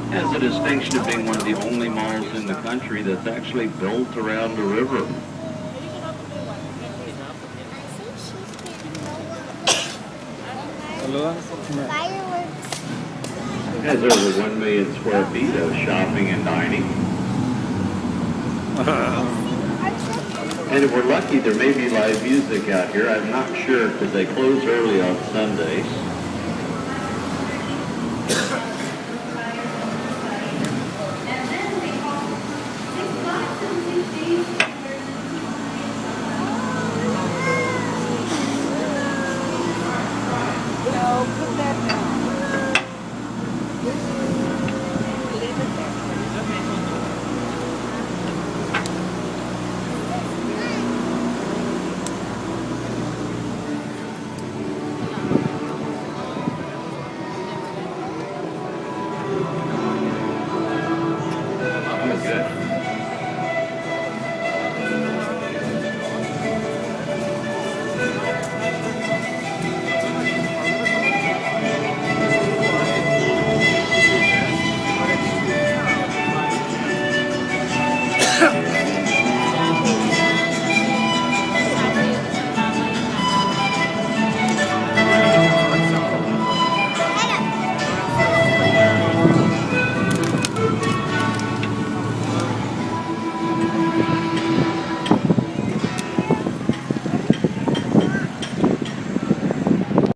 Has the distinction of being one of the only malls in the country that's actually built around a river. Fireworks. It has over 1 million square feet of shopping and dining. And if we're lucky, there may be live music out here. I'm not sure because they close early on Sundays.